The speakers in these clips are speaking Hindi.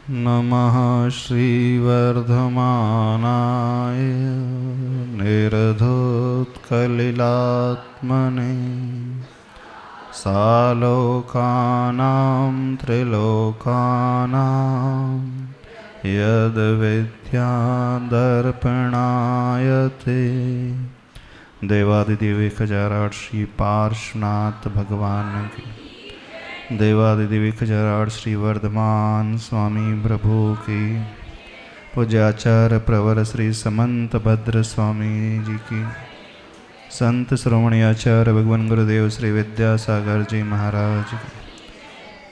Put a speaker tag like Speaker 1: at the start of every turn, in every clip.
Speaker 1: नमः श्रीवर्धमानाय निर्धूतकलिलात्मने सालोकानां त्रिलोकानां यद्विद्यादर्पणायते। देवादिदेव 1008 श्री पार्श्वनाथ भगवान की, देवादिदेव 1008 श्री वर्धमान स्वामी प्रभु की, पूज्याचार्य प्रवर श्री समंत भद्र स्वामी जी की, संत श्रोमणी आचार्य भगवान गुरुदेव श्री विद्यासागर जी महाराज की,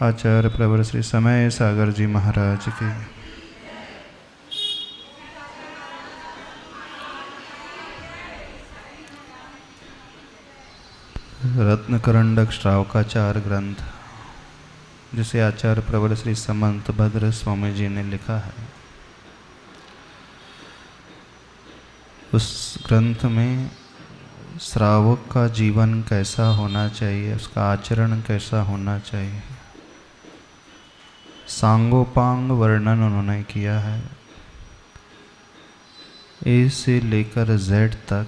Speaker 1: आचार्य प्रवर श्री समय सागर जी महाराज की। रत्नकरंडक श्रावकाचार ग्रंथ जिसे आचार्य प्रवर श्री समंत भद्र स्वामी जी ने लिखा है, उस ग्रंथ में श्रावक का जीवन कैसा होना चाहिए, उसका आचरण कैसा होना चाहिए, सांगोपांग वर्णन उन्होंने किया है। ए से लेकर जेड तक,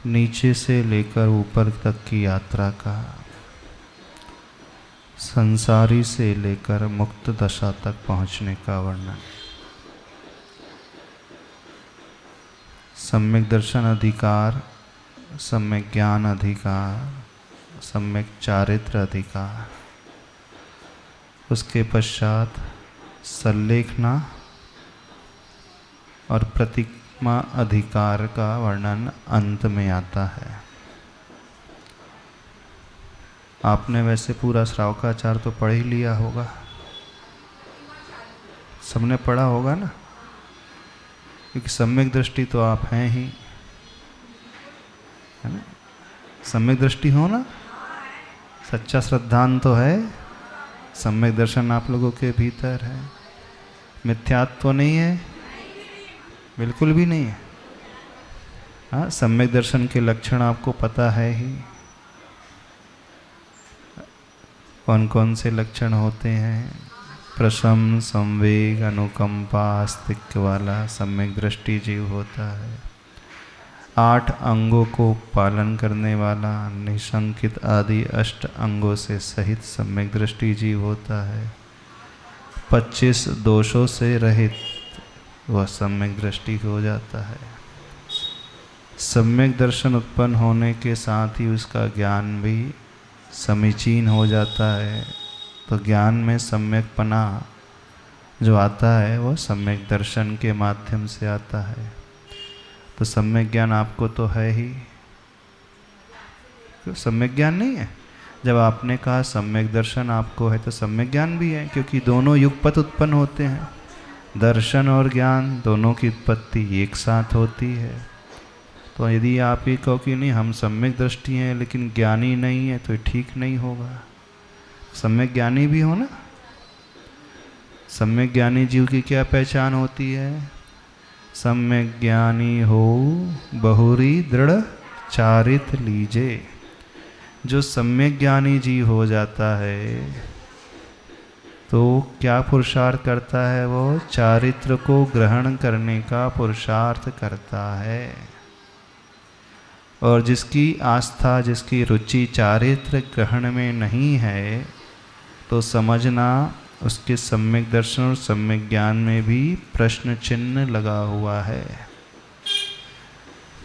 Speaker 1: नीचे से लेकर ऊपर तक की यात्रा का, संसारी से लेकर मुक्त दशा तक पहुंचने का वर्णन। सम्यक दर्शन अधिकार, सम्यक ज्ञान अधिकार, सम्यक चारित्र अधिकार, उसके पश्चात सल्लेखना और प्रतिमा अधिकार का वर्णन अंत में आता है। आपने वैसे पूरा श्रावकाचार तो पढ़ ही लिया होगा, सबने पढ़ा होगा ना, क्योंकि सम्यक दृष्टि तो आप हैं ही, है ना। सम्यक दृष्टि हो ना, सच्चा श्रद्धांत तो है, सम्यक दर्शन आप लोगों के भीतर है, मिथ्यात्व तो नहीं है, बिल्कुल भी नहीं है। हाँ, सम्यक दर्शन के लक्षण आपको पता है ही, कौन कौन से लक्षण होते हैं। प्रशम, संवेग, अनुकंपा, आस्तिक्य वाला सम्यक दृष्टि जीव होता है। 8 अंगों को पालन करने वाला निशंकित आदि 8 अंगों से सहित सम्यक दृष्टि जीव होता है। 25 दोषों से रहित वह सम्यक दृष्टि हो जाता है। सम्यक दर्शन उत्पन्न होने के साथ ही उसका ज्ञान भी समीचीन हो जाता है। तो ज्ञान में सम्यकपना जो आता है वो सम्यक दर्शन के माध्यम से आता है। तो सम्यक ज्ञान आपको तो है ही, क्यों सम्यक ज्ञान नहीं है? जब आपने कहा सम्यक दर्शन आपको है तो सम्यक ज्ञान भी है, क्योंकि दोनों युगपत उत्पन्न होते हैं। दर्शन और ज्ञान दोनों की उत्पत्ति एक साथ होती है। तो यदि आप ये कहो कि नहीं हम सम्यक दृष्टि हैं लेकिन ज्ञानी नहीं है, तो ठीक नहीं होगा। सम्यक ज्ञानी भी हो ना। सम्यक ज्ञानी जीव की क्या पहचान होती है? सम्यक ज्ञानी हो बहुरी दृढ़ चारित्र लीजे। जो सम्यक ज्ञानी जीव हो जाता है तो क्या पुरुषार्थ करता है? वो चारित्र को ग्रहण करने का पुरुषार्थ करता है। और जिसकी आस्था, जिसकी रुचि चारित्र ग्रहण में नहीं है, तो समझना उसके सम्यक दर्शन और सम्यक ज्ञान में भी प्रश्न चिन्ह लगा हुआ है।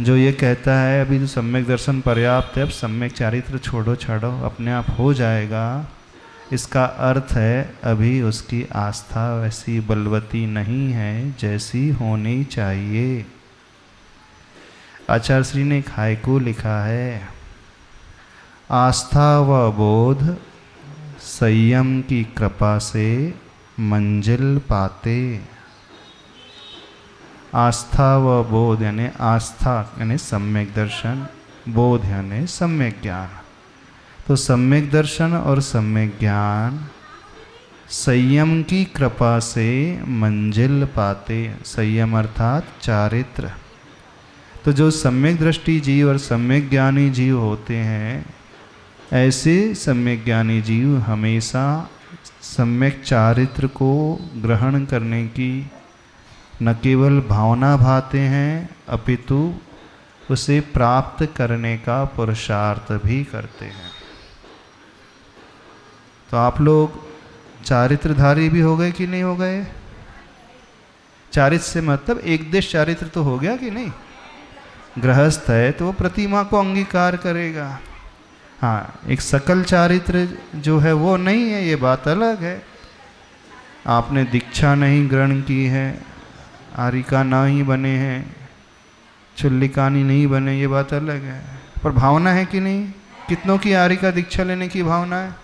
Speaker 1: जो ये कहता है अभी तो सम्यक दर्शन पर्याप्त है, अब सम्यक चारित्र छोड़ो छाड़ो अपने आप हो जाएगा, इसका अर्थ है अभी उसकी आस्था वैसी बलवती नहीं है जैसी होनी चाहिए। आचार्य श्री ने एक हाइकू लिखा है, आस्था व बोध संयम की कृपा से मंजिल पाते। आस्था व बोध यानी आस्था यानी सम्यक दर्शन, बोध यानी सम्यक ज्ञान। तो सम्यक दर्शन और सम्यक ज्ञान संयम की कृपा से मंजिल पाते। संयम अर्थात चारित्र। तो जो सम्यक दृष्टि जीव और सम्यक ज्ञानी जीव होते हैं, ऐसे सम्यक ज्ञानी जीव हमेशा सम्यक चारित्र को ग्रहण करने की न केवल भावना भाते हैं अपितु उसे प्राप्त करने का पुरुषार्थ भी करते हैं। तो आप लोग चारित्रधारी भी हो गए कि नहीं हो गए? चारित्र से मतलब एक देश चारित्र तो हो गया कि नहीं? गृहस्थ है तो वो प्रतिमा को अंगीकार करेगा। हाँ, एक सकल चारित्र जो है वो नहीं है, ये बात अलग है। आपने दीक्षा नहीं ग्रहण की है, आरिका नहीं बने हैं, चुल्लिकानी नहीं बने, ये बात अलग है। पर भावना है कि नहीं? कितनों की आरिका दीक्षा लेने की भावना है?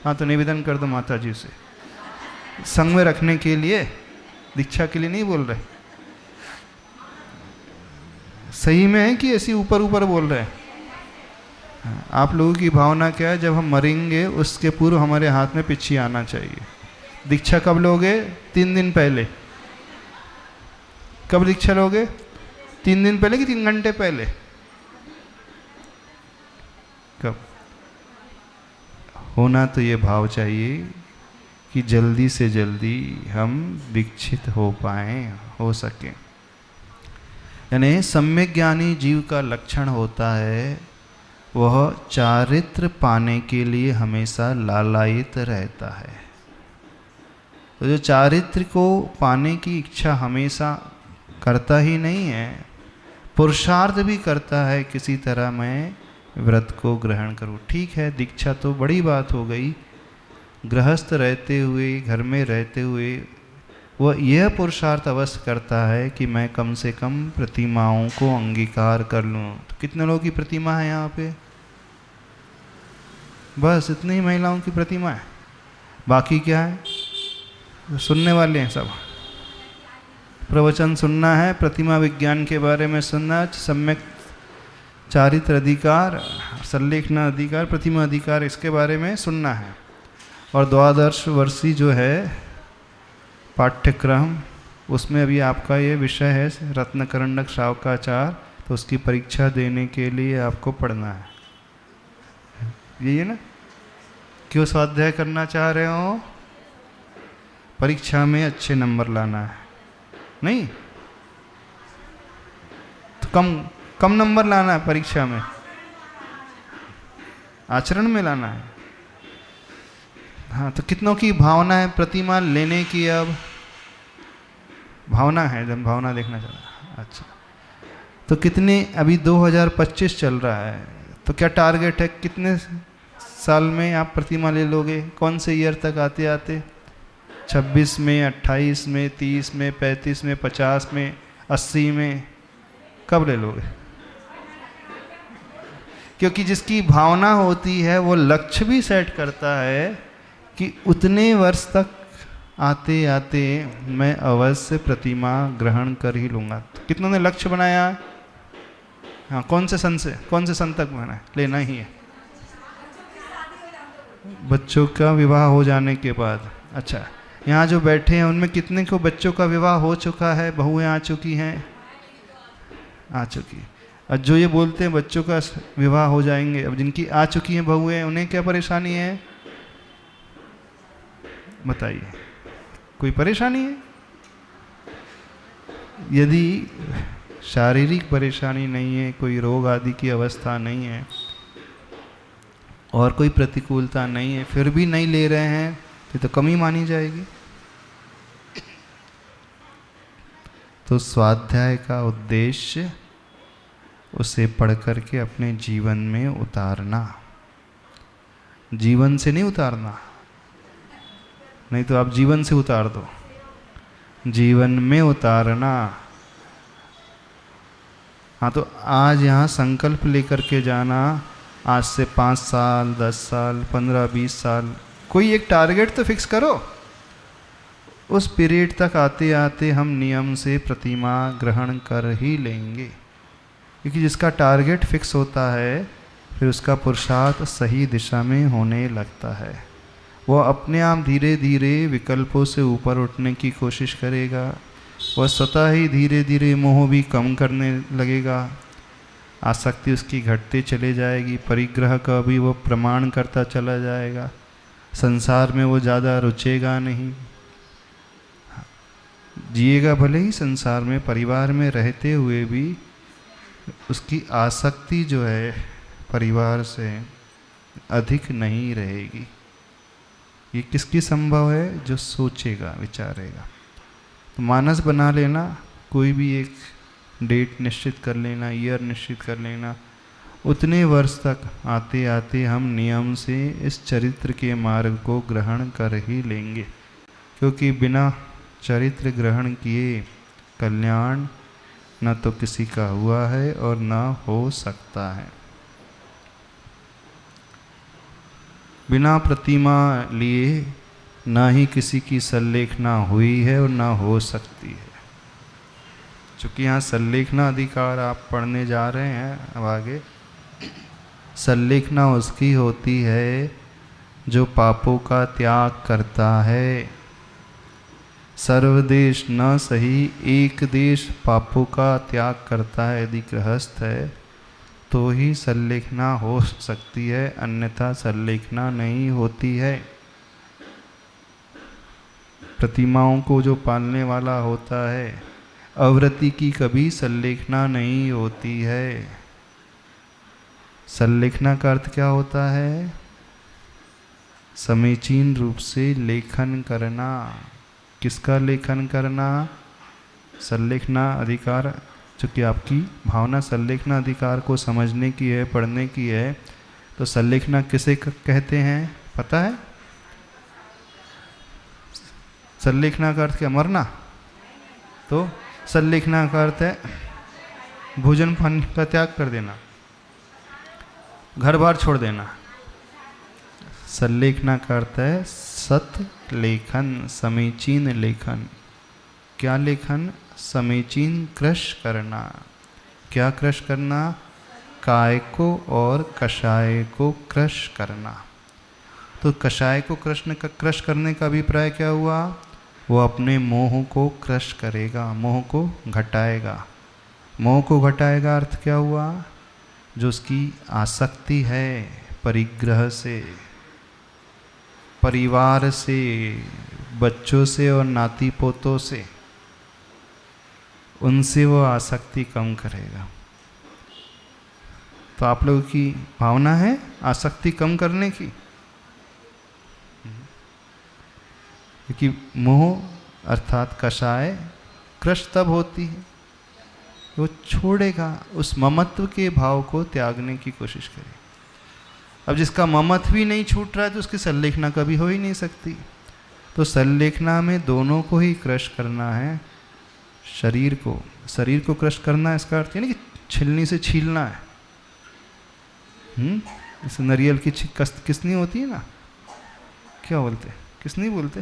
Speaker 1: हाँ, तो निवेदन कर दो माता जी से, संग में रखने के लिए, दीक्षा के लिए नहीं बोल रहे। सही में है कि ऐसी ऊपर ऊपर बोल रहे हैं? आप लोगों की भावना क्या है? जब हम मरेंगे उसके पूर्व हमारे हाथ में पिच्छी आना चाहिए। दीक्षा कब लोगे? 3 दिन पहले। कब दीक्षा लोगे? 3 दिन पहले कि 3 घंटे पहले? कब? होना तो ये भाव चाहिए कि जल्दी से जल्दी हम दीक्षित हो पाएं, हो सके। यानी सम्यक ज्ञानी जीव का लक्षण होता है वह चारित्र पाने के लिए हमेशा लालायित रहता है। तो जो चारित्र को पाने की इच्छा हमेशा करता ही नहीं है, पुरुषार्थ भी करता है किसी तरह मैं व्रत को ग्रहण करूं। ठीक है, दीक्षा तो बड़ी बात हो गई। गृहस्थ रहते हुए, घर में रहते हुए वह यह पुरुषार्थ अवश्य करता है कि मैं कम से कम प्रतिमाओं को अंगीकार कर लूं। तो कितने लोगों की प्रतिमा है यहाँ पे? बस इतनी ही महिलाओं की प्रतिमा है। बाकी क्या है? सुनने वाले हैं सब। प्रवचन सुनना है, प्रतिमा विज्ञान के बारे में सुनना, सम्यक चारित्र अधिकार, संलेखन अधिकार, प्रतिमा अधिकार, इसके बारे में सुनना है। और 12 वर्षीय जो है पाठ्यक्रम, उसमें अभी आपका ये विषय है रत्नकरंडक श्रावकाचार, तो उसकी परीक्षा देने के लिए आपको पढ़ना है। यही है ना? क्यों स्वाध्याय करना चाह रहे हो? परीक्षा में अच्छे नंबर लाना है, नहीं तो कम नंबर लाना है परीक्षा में, आचरण में लाना है। हाँ, तो कितनों की भावना है प्रतिमा लेने की? अब भावना है, जब भावना देखना चाह रहा है। अच्छा, तो कितने? अभी 2025 चल रहा है, तो क्या टारगेट है? कितने साल में आप प्रतिमा ले लोगे? कौन से ईयर तक आते आते? 26 में, 28 में, 30 में, 35 में, 50 में, 80 में? कब ले लोगे? क्योंकि जिसकी भावना होती है वो लक्ष्य भी सेट करता है कि उतने वर्ष तक आते आते मैं अवश्य प्रतिमा ग्रहण कर ही लूँगा। तो कितनों ने लक्ष्य बनाया? हाँ, कौन से संत तक बनाया? लेना ही है। बच्चों का विवाह हो जाने के बाद। अच्छा, यहाँ जो बैठे हैं उनमें कितने को बच्चों का विवाह हो चुका है? बहुएं आ चुकी हैं? आ चुकी। और जो ये बोलते हैं बच्चों का विवाह हो जाएंगे, अब जिनकी आ चुकी हैं बहुएं, उन्हें क्या परेशानी है? बताइए, कोई परेशानी है? यदि शारीरिक परेशानी नहीं है, कोई रोग आदि की अवस्था नहीं है और कोई प्रतिकूलता नहीं है, फिर भी नहीं ले रहे हैं, तो कमी मानी जाएगी। तो स्वाध्याय का उद्देश्य उसे पढ़ करके अपने जीवन में उतारना, जीवन से नहीं उतारना, नहीं तो आप जीवन से उतार दो, जीवन में उतारना। हाँ, तो आज यहाँ संकल्प लेकर के जाना, आज से 5 साल, 10 साल, 15, 20 साल, कोई एक टारगेट तो फिक्स करो। उस पीरियड तक आते आते हम नियम से प्रतिमा ग्रहण कर ही लेंगे, क्योंकि जिसका टारगेट फिक्स होता है फिर उसका पुरुषार्थ सही दिशा में होने लगता है। वह अपने आप धीरे धीरे विकल्पों से ऊपर उठने की कोशिश करेगा, वह स्वतः ही धीरे धीरे मोह भी कम करने लगेगा, आसक्ति उसकी घटते चले जाएगी, परिग्रह का भी वो प्रमाण करता चला जाएगा, संसार में वो ज़्यादा रुचेगा नहीं, जिएगा भले ही संसार में, परिवार में रहते हुए भी उसकी आसक्ति जो है परिवार से अधिक नहीं रहेगी। ये किसकी संभव है? जो सोचेगा, विचारेगा। तो मानस बना लेना, कोई भी एक डेट निश्चित कर लेना, ईयर निश्चित कर लेना, उतने वर्ष तक आते आते हम नियम से इस चरित्र के मार्ग को ग्रहण कर ही लेंगे, क्योंकि बिना चरित्र ग्रहण किए कल्याण न तो किसी का हुआ है और न हो सकता है। बिना प्रतिमा लिए ना ही किसी की संलेखना हुई है और ना हो सकती है। चूँकि यहाँ संलेखना अधिकार आप पढ़ने जा रहे हैं अब आगे, संलेखना उसकी होती है जो पापों का त्याग करता है। सर्वदेश न सही एक देश पापों का त्याग करता है यदि गृहस्थ है, तो ही संलेखना हो सकती है, अन्यथा संलेखना नहीं होती है। प्रतिमाओं को जो पालने वाला होता है, अव्रति की कभी संलेखना नहीं होती है। संलेखना का अर्थ क्या होता है? समीचीन रूप से लेखन करना। किसका लेखन करना? संलेखना अधिकार, चूँकि आपकी भावना संलेखना अधिकार को समझने की है, पढ़ने की है, तो संलेखना किसे कहते हैं पता है? संलेखना का अर्थ क्या? मरना। तो संलेखना का अर्थ है भोजन पानी का त्याग कर देना, घर बार छोड़ देना। संलेखना का अर्थ है सत लेखन, समीचीन लेखन। क्या लेखन? समीचीन क्रश करना। क्या क्रश करना? काय को और कषाय को क्रश करना। तो कषाय को क्रश करने का अभिप्राय क्या हुआ? वो अपने मोह को क्रश करेगा, मोह को घटाएगा। मोह को घटाएगा अर्थ क्या हुआ? जो उसकी आसक्ति है परिग्रह से, परिवार से, बच्चों से और नाती पोतों से, उनसे वो आसक्ति कम करेगा। तो आप लोगों की भावना है आसक्ति कम करने की, क्योंकि मोह अर्थात कषाय क्रश तब होती है वो छोड़ेगा, उस ममत्व के भाव को त्यागने की कोशिश करेगा। अब जिसका ममत्व भी नहीं छूट रहा है तो उसकी संलेखना कभी हो ही नहीं सकती। तो संलेखना में दोनों को ही क्रश करना है। शरीर को क्रश करना, इसका अर्थ यानी कि छिलनी से छीलना है। जैसे नारियल की किसनी होती है ना, क्या बोलते, किसनी बोलते?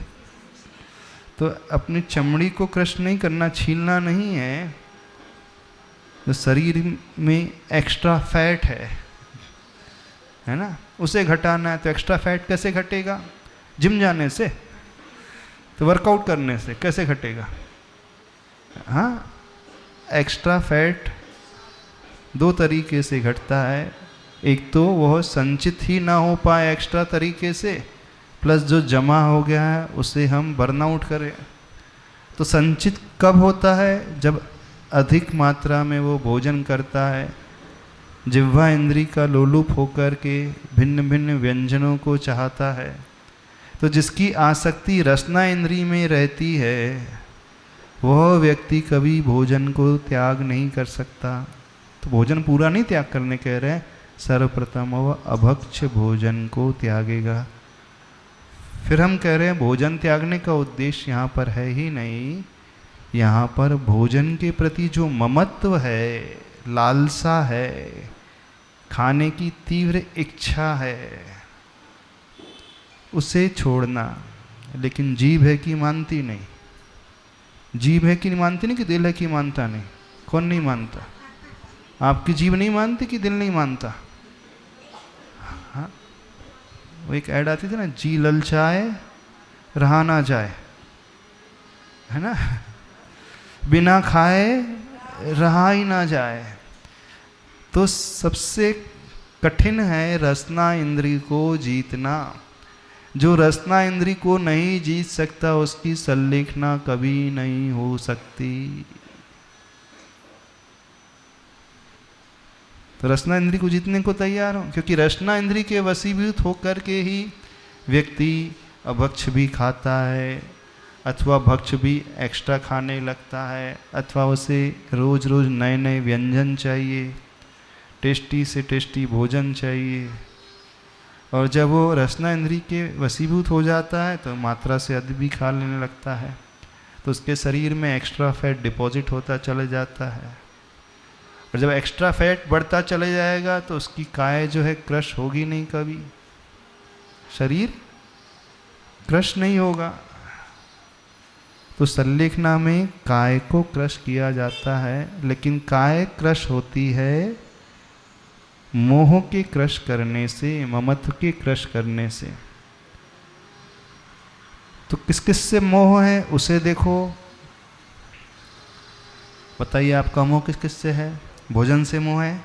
Speaker 1: तो अपनी चमड़ी को क्रश नहीं करना, छीलना नहीं है। जो शरीर में एक्स्ट्रा फैट है ना, उसे घटाना है। तो एक्स्ट्रा फैट कैसे घटेगा? जिम जाने से, तो वर्कआउट करने से कैसे घटेगा? हाँ, एक्स्ट्रा फैट दो तरीके से घटता है। एक तो वह संचित ही ना हो पाए एक्स्ट्रा तरीके से, प्लस जो जमा हो गया है उसे हम बर्नआउट करें। तो संचित कब होता है? जब अधिक मात्रा में वो भोजन करता है, जिह्वा इंद्री का लोलुप होकर के भिन्न भिन्न व्यंजनों को चाहता है। तो जिसकी आसक्ति रसना इंद्री में रहती है, वह व्यक्ति कभी भोजन को त्याग नहीं कर सकता। तो भोजन पूरा नहीं त्याग करने कह रहे हैं, सर्वप्रथम वह अभक्ष भोजन को त्यागेगा। फिर हम कह रहे हैं भोजन त्यागने का उद्देश्य यहाँ पर है ही नहीं, यहाँ पर भोजन के प्रति जो ममत्व है, लालसा है, खाने की तीव्र इच्छा है, उसे छोड़ना। लेकिन जीभ है कि मानती नहीं, जीभ है कि नहीं मानती नहीं, कि दिल है कि मानता नहीं? कौन नहीं मानता? आपकी जीभ नहीं मानती कि दिल नहीं मानता? हाँ, वो एक ऐड आती थी ना, जी ललचाए रहा ना जाए, है ना, बिना खाए रहा ही ना जाए। तो सबसे कठिन है रसना इंद्री को जीतना। जो रसना इंद्री को नहीं जीत सकता उसकी संलेखना कभी नहीं हो सकती। तो रसना इंद्री को जीतने को तैयार हो, क्योंकि रसना इंद्री के वशीभूत होकर के ही व्यक्ति अभक्ष भी खाता है, अथवा भक्ष भी एक्स्ट्रा खाने लगता है, अथवा उसे रोज रोज नए नए व्यंजन चाहिए, टेस्टी से टेस्टी भोजन चाहिए। और जब वो रसना इंद्री के वशीभूत हो जाता है तो मात्रा से अधिक भी खा लेने लगता है, तो उसके शरीर में एक्स्ट्रा फैट डिपॉजिट होता चला जाता है। और जब एक्स्ट्रा फैट बढ़ता चले जाएगा तो उसकी काय जो है क्रश होगी नहीं, कभी शरीर क्रश नहीं होगा। तो संलेखना में काय को क्रश किया जाता है, लेकिन काय क्रश होती है मोह के क्रश करने से, ममत्व के क्रश करने से। तो किस किस से मोह है उसे देखो, बताइए आपका मोह किस किस से है? भोजन से मोह है?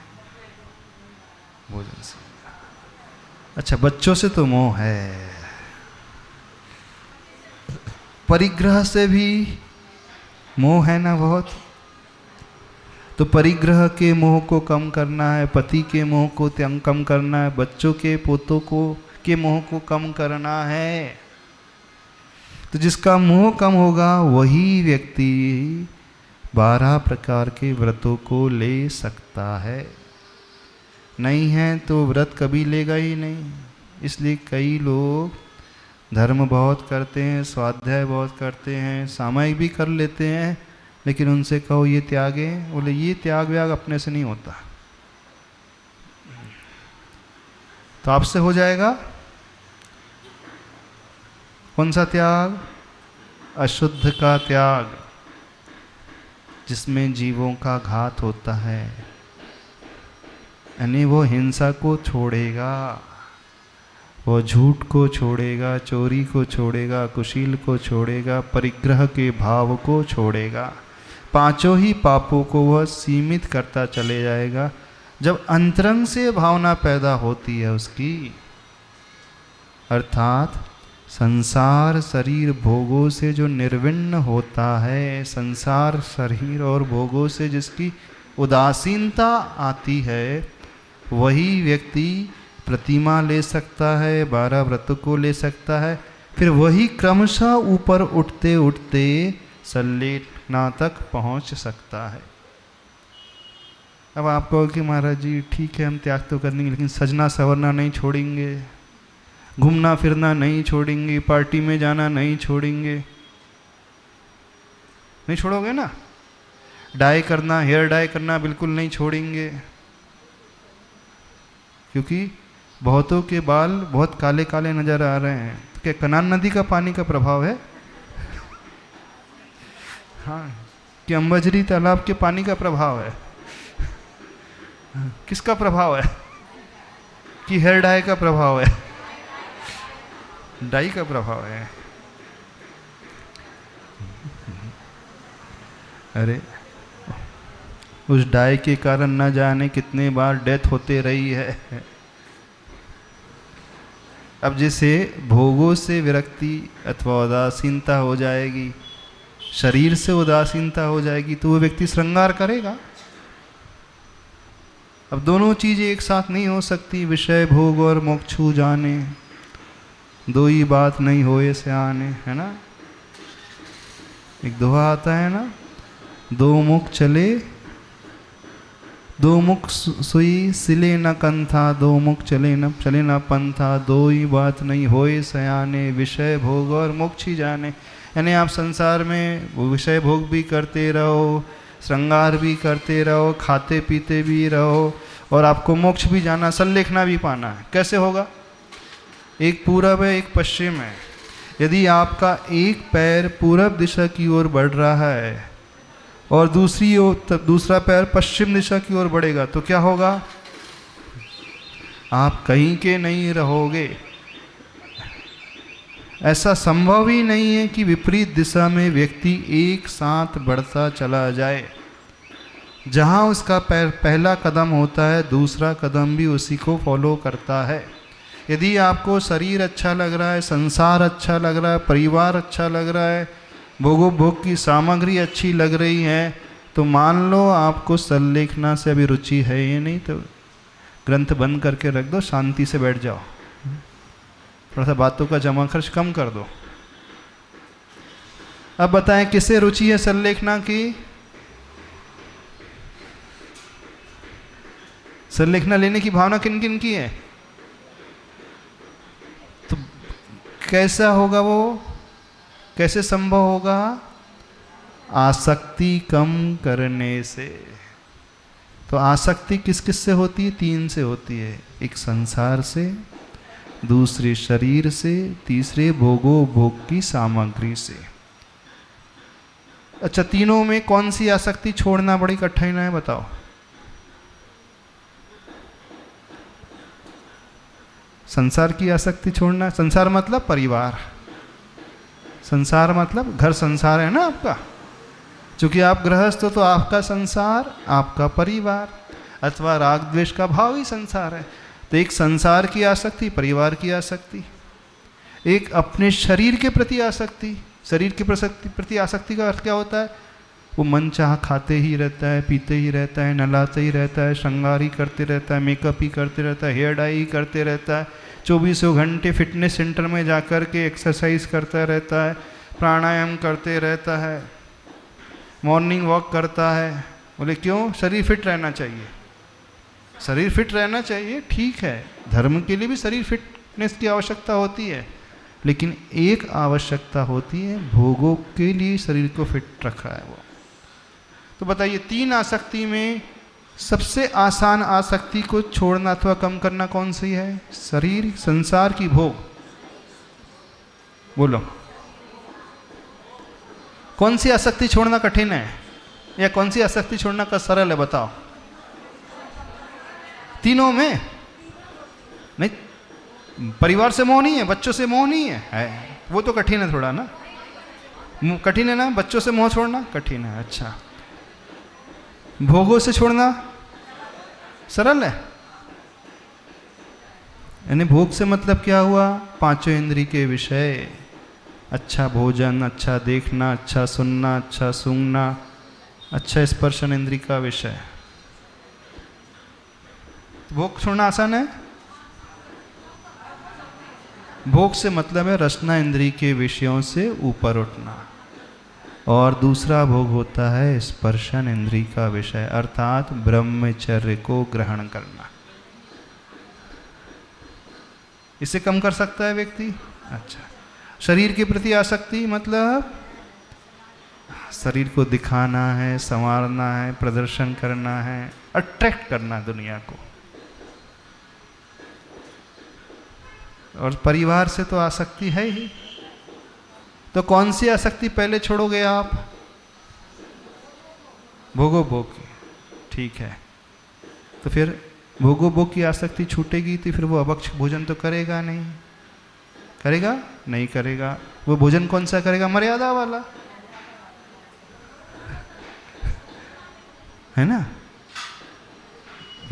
Speaker 1: भोजन से। अच्छा, बच्चों से तो मोह है। परिग्रह से भी मोह है ना बहुत। तो परिग्रह के मोह को कम करना है, पति के मोह को कम करना है, बच्चों के पोतों को के मोह को कम करना है। तो जिसका मोह कम होगा वही व्यक्ति 12 प्रकार के व्रतों को ले सकता है। नहीं है तो व्रत कभी लेगा ही नहीं। इसलिए कई लोग धर्म बहुत करते हैं, स्वाध्याय बहुत करते हैं, सामायिक भी कर लेते हैं, लेकिन उनसे कहो ये त्यागे, बोले ये त्याग व्याग अपने से नहीं होता। तो आपसे हो जाएगा कौन सा त्याग? अशुद्ध का त्याग, जिसमें जीवों का घात होता है। यानी वो हिंसा को छोड़ेगा, वो झूठ को छोड़ेगा, चोरी को छोड़ेगा, कुशील को छोड़ेगा, परिग्रह के भाव को छोड़ेगा। पांचों ही पापों को वह सीमित करता चले जाएगा जब अंतरंग से भावना पैदा होती है उसकी। अर्थात संसार शरीर भोगों से जो निर्विण्ण होता है, संसार शरीर और भोगों से जिसकी उदासीनता आती है, वही व्यक्ति प्रतिमा ले सकता है, 12 व्रत को ले सकता है। फिर वही क्रमशः ऊपर उठते उठते संलेखना तक पहुंच सकता है। अब आप कहो कि महाराज जी ठीक है हम त्याग तो कर लेंगे, लेकिन सजना संवरना नहीं छोड़ेंगे, घूमना फिरना नहीं छोड़ेंगे, पार्टी में जाना नहीं छोड़ेंगे। नहीं छोड़ोगे ना? डाई करना, हेयर डाई करना बिल्कुल नहीं छोड़ेंगे, क्योंकि बहुतों के बाल बहुत काले काले नजर आ रहे हैं। तो क्या कनान नदी का पानी का प्रभाव है? हाँ, कि अंबजरी तालाब के पानी का प्रभाव है? किसका प्रभाव है? कि हेयर डाई का प्रभाव है? डाई का प्रभाव है। अरे उस डाई के कारण न जाने कितने बार डेथ होते रही है। अब जैसे भोगों से विरक्ति अथवा उदासीनता हो जाएगी, शरीर से उदासीनता हो जाएगी, तो वो व्यक्ति श्रृंगार करेगा। अब दोनों चीजें एक साथ नहीं हो सकती। विषय भोग और मोक्षु जाने, दो ही बात नहीं होए सयाने, है ना? एक दोहा आता है ना, दो मुख चले, दो मुख सुई सिले न कंथा, दो मुख चले न पंथा, दो ही बात नहीं होए सयाने, विषय भोग और मोक्ष ही जाने। यानी आप संसार में विषय भोग भी करते रहो, श्रृंगार भी करते रहो, खाते पीते भी रहो, और आपको मोक्ष भी जाना, संलेखना भी पाना है। कैसे होगा? एक पूरब है, एक पश्चिम है। यदि आपका एक पैर पूरब दिशा की ओर बढ़ रहा है और दूसरा पैर पश्चिम दिशा की ओर बढ़ेगा, तो क्या होगा? आप कहीं के नहीं रहोगे। ऐसा संभव ही नहीं है कि विपरीत दिशा में व्यक्ति एक साथ बढ़ता चला जाए। जहाँ उसका पैर पहला कदम होता है, दूसरा कदम भी उसी को फॉलो करता है। यदि आपको शरीर अच्छा लग रहा है, संसार अच्छा लग रहा है, परिवार अच्छा लग रहा है, भोगोपभोग की सामग्री अच्छी लग रही है, तो मान लो आपको संलेखना से अभी रुचि है ये नहीं, तो ग्रंथ बंद करके रख दो, शांति से बैठ जाओ, थोड़ा सा बातों का जमा खर्च कम कर दो। अब बताएं किसे रुचि है संलेखना की? संलेखना लेने की भावना किन किन की है? तो कैसा होगा वो, कैसे संभव होगा? आसक्ति कम करने से। तो आसक्ति किस किस से होती है? 3 से होती है। एक संसार से, दूसरे शरीर से, तीसरे भोगोपभोग की सामग्री से। अच्छा, तीनों में कौन सी आसक्ति छोड़ना बड़ी कठिन है बताओ? संसार की आसक्ति छोड़ना। संसार मतलब परिवार, संसार मतलब घर संसार है ना आपका, क्योंकि आप गृहस्थ हो तो आपका संसार, आपका परिवार, अथवा राग द्वेष का भाव ही संसार है। तो एक संसार की आसक्ति, परिवार की आसक्ति, एक अपने शरीर के प्रति आसक्ति। शरीर के प्रति आसक्ति का अर्थ क्या होता है? वो मन चाह खाते ही रहता है, पीते ही रहता है, नहलाते ही रहता है, श्रृंगार ही करते रहता है, मेकअप ही करते रहता है, हेयर डाई ही करते रहता है, 24 घंटे फिटनेस सेंटर में जाकर के एक्सरसाइज करता रहता है, प्राणायाम करते रहता है, मॉर्निंग वॉक करता है। बोले क्यों? शरीर फिट रहना चाहिए। शरीर फिट रहना चाहिए, ठीक है, धर्म के लिए भी शरीर फिटनेस की आवश्यकता होती है, लेकिन एक आवश्यकता होती है, भोगों के लिए शरीर को फिट रखा है वो। तो बताइए 3 आसक्ति में सबसे आसान आसक्ति को छोड़ना अथवा कम करना कौन सी है? शरीर, संसार की भोग? बोलो, कौन सी आसक्ति छोड़ना कठिन है या कौन सी आसक्ति छोड़ना का सरल है? बताओ। तीनों में नहीं, परिवार से मोह नहीं है, बच्चों से मोह नहीं है, वो तो कठिन है थोड़ा ना, कठिन है ना, बच्चों से मोह छोड़ना कठिन है। अच्छा, भोगों से छोड़ना सरल है। यानी भोग से मतलब क्या हुआ? 5 इंद्रिय के विषय, अच्छा भोजन, अच्छा देखना, अच्छा सुनना, अच्छा सूंघना, अच्छा स्पर्शन इंद्रिय का विषय। भोग छोड़ना आसान है? भोग से मतलब है रसना इंद्रिय के विषयों से ऊपर उठना, और दूसरा भोग होता है स्पर्शन इंद्रिय का विषय, अर्थात ब्रह्मचर्य को ग्रहण करना। इसे कम कर सकता है व्यक्ति। अच्छा, शरीर के प्रति आसक्ति मतलब शरीर को दिखाना है, संवारना है, प्रदर्शन करना है, अट्रैक्ट करना दुनिया को। और परिवार से तो आसक्ति है ही, तो कौन सी आसक्ति पहले छोड़ोगे आप? भोगोपभोग की, ठीक है। तो फिर भोगोपभोग की आसक्ति छूटेगी तो फिर वो अभक्ष भोजन तो करेगा नहीं, करेगा नहीं करेगा। वो भोजन कौन सा करेगा? मर्यादा वाला, है ना,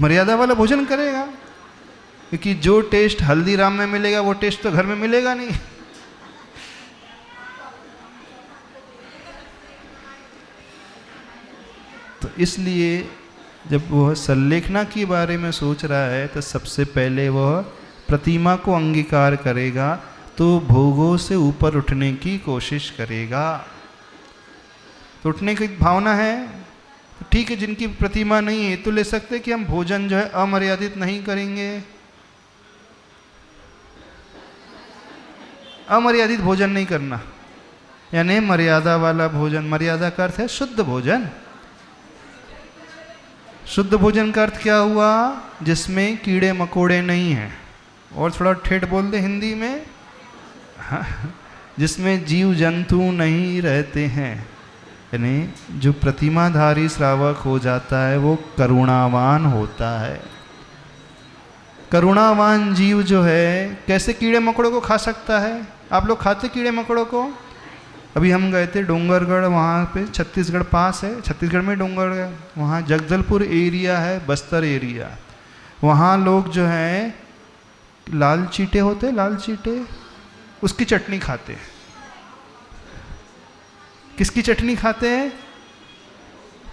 Speaker 1: मर्यादा वाला भोजन करेगा, क्योंकि जो टेस्ट हल्दीराम में मिलेगा वो टेस्ट तो घर में मिलेगा नहीं। तो इसलिए जब वह संलेखना के बारे में सोच रहा है तो सबसे पहले वह प्रतिमा को अंगीकार करेगा, तो भोगों से ऊपर उठने की कोशिश करेगा। तो उठने की भावना है तो ठीक है, जिनकी प्रतिमा नहीं है तो ले सकते कि हम भोजन जो है अमर्यादित नहीं करेंगे, अमर्यादित भोजन नहीं करना, यानी मर्यादा वाला भोजन। मर्यादा का अर्थ है शुद्ध भोजन। शुद्ध भोजन का अर्थ क्या हुआ? जिसमें कीड़े मकोड़े नहीं हैं, और थोड़ा ठेठ बोल दे हिंदी में, हाँ, जिसमें जीव जंतु नहीं रहते हैं। यानी जो प्रतिमाधारी श्रावक हो जाता है वो करुणावान होता है। करुणावान जीव जो है कैसे कीड़े मकोड़ों को खा सकता है? आप लोग खाते कीड़े मकोड़ों को? अभी हम गए थे डोंगरगढ़, वहाँ पे छत्तीसगढ़ पास है, छत्तीसगढ़ में डोंगरगढ़, वहाँ जगदलपुर एरिया है, बस्तर एरिया, वहाँ लोग जो हैं लाल चीटे होते हैं, लाल चीटे, उसकी चटनी खाते हैं। किसकी चटनी खाते हैं?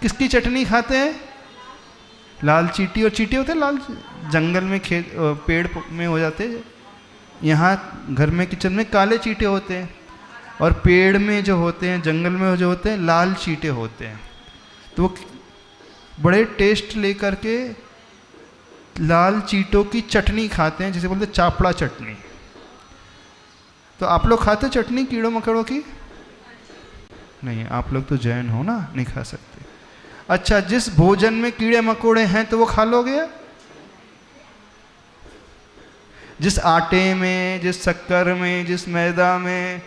Speaker 1: किसकी चटनी खाते हैं? लाल चीटी। और चीटे होते हैं लाल, जंगल में खेत पेड़ में हो जाते हैं। यहाँ घर में किचन में काले चीटे होते हैं, और पेड़ में जो होते हैं, जंगल में जो होते हैं, लाल चीटे होते हैं। तो वो बड़े टेस्ट लेकर के लाल चीटों की चटनी खाते हैं, जिसे बोलते हैं चापड़ा चटनी। तो आप लोग खाते चटनी कीड़ों मकोड़ों की? नहीं, आप लोग तो जैन हो ना, नहीं खा सकते। अच्छा, जिस भोजन में कीड़े मकोड़े हैं तो वो खा लोगे? जिस आटे में, जिस शक्कर में, जिस मैदा में,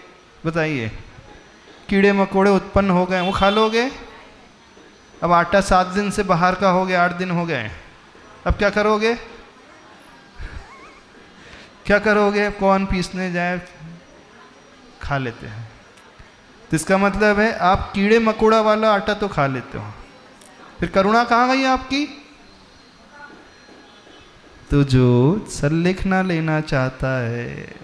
Speaker 1: बताइए, कीड़े मकोड़े उत्पन्न हो गए, वो खा लोगे? अब आटा 7 दिन से बाहर का हो गया, 8 दिन हो गए, अब क्या करोगे? क्या करोगे? कौन पीसने जाए? खा लेते हैं। तो इसका मतलब है आप कीड़े मकोड़ा वाला आटा तो खा लेते हो, फिर करुणा कहाँ गई आपकी? तो जो संलेखना लेना चाहता है,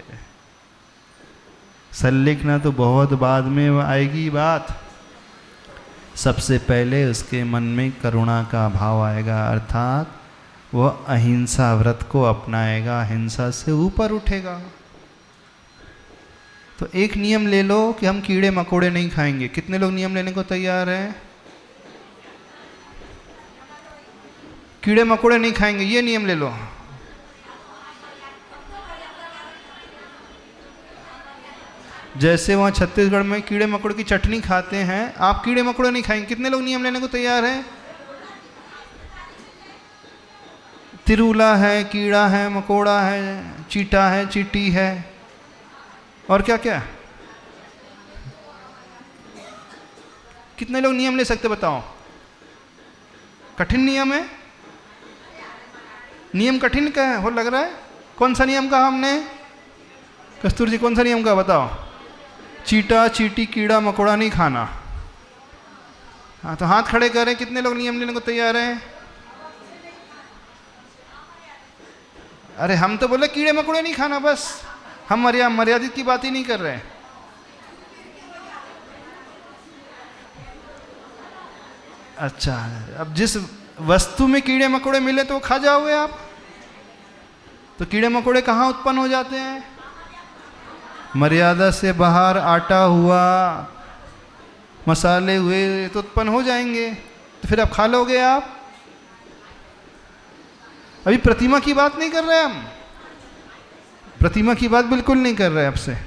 Speaker 1: संलेखना तो बहुत बाद में आएगी बात, सबसे पहले उसके मन में करुणा का भाव आएगा, अर्थात वह अहिंसा व्रत को अपनाएगा, हिंसा से ऊपर उठेगा। तो एक नियम ले लो कि हम कीड़े मकोड़े नहीं खाएंगे। कितने लोग नियम लेने को तैयार हैं? कीड़े मकोड़े नहीं खाएंगे, ये नियम ले लो। जैसे वहाँ छत्तीसगढ़ में कीड़े मकोड़े की चटनी खाते हैं, आप कीड़े मकोड़े नहीं खाएंगे। कितने लोग नियम लेने को तैयार हैं? तिरुला है, कीड़ा है, मकोड़ा है, चीटा है, चीटी है, और क्या क्या? कितने लोग नियम ले सकते बताओ? कठिन नियम है? नियम कठिन का है, हो लग रहा है। कौन सा नियम कहा हमने? कस्तूर जी, कौन सा नियम कहा बताओ? चीटा, चीटी, कीड़ा मकोड़ा नहीं खाना। हाँ, तो हाथ खड़े करें, कितने लोग नियम लेने को तैयार हैं? अरे हम तो बोले कीड़े मकोड़े नहीं खाना, बस हम मर्यादित की बात ही नहीं कर रहे। अच्छा, अब जिस वस्तु में कीड़े मकोड़े मिले तो खा जाओगे आप। तो कीड़े मकोड़े कहाँ उत्पन्न हो जाते हैं? मर्यादा से बाहर आटा हुआ, मसाले हुए तो उत्पन्न हो जाएंगे। तो फिर अब खा लोगे आप? अभी प्रतिमा की बात नहीं कर रहे हम, प्रतिमा की बात बिल्कुल नहीं कर रहे आपसे।